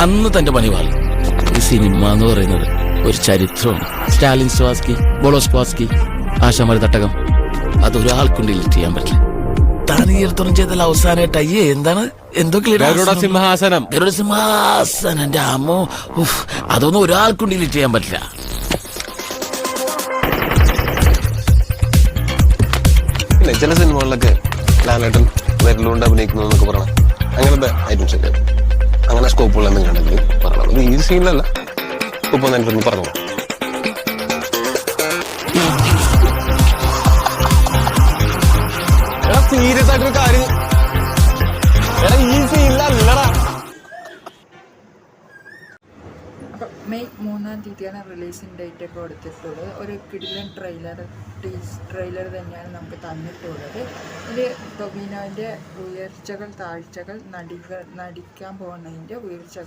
അന്ന് തന്റെ പണി പാളി. ഈ സിനിമ എന്ന് പറയുന്നത് ഒരു ചരിത്രമാണ്. സ്റ്റാലിൻ സ്വാസ്കി, ബോളോസ്വാസ്കി, ആശാമാരി തട്ടകം, അതൊരാൾക്കും ഡിലീറ്റ് ചെയ്യാൻ പറ്റില്ല. താൻ ഈ എടുത്തോളം ചെയ്താൽ അവസാനമായിട്ട് അയ്യേ എന്താണ് സിംഹാസനം സിംഹാസനം എന്റെ അമ്മോ. അതൊന്നും ഒരാൾക്കും ഡിലീറ്റ് ചെയ്യാൻ പറ്റില്ല. ചില സിനിമകളിലൊക്കെ ലാലേട്ടൻ വിരലുകൊണ്ട് അഭിനയിക്കുന്നു എന്നൊക്കെ പറയണം. അങ്ങനത്തെ ഐറ്റംസ് ഒക്കെ അങ്ങനെ സ്കോപ്പുള്ള എന്തെങ്കിലും ഉണ്ടെങ്കിൽ പറയണം. ഈ സീനിലല്ല ഇപ്പൊ എനിക്ക് പറഞ്ഞു. സീരിയസ് ആയിട്ടൊരു കാര്യം ഈ സീനിലല്ലടാ. അപ്പം മെയ് 3-ാം തീയതിയാണ് റിലീസിങ് ഡേറ്റ് ഒക്കെ കൊടുത്തിട്ടുള്ളത്. ഒരു കിടിലൻ ട്രെയിലർ തന്നെയാണ് നമുക്ക് തന്നിട്ടുള്ളത്. ഇതിൽ ടൊവിനോൻ്റെ ഉയർച്ചകൾ താഴ്ചകൾ, നടിക്കാൻ പോകുന്നതിൻ്റെ ഉയർച്ചകൾ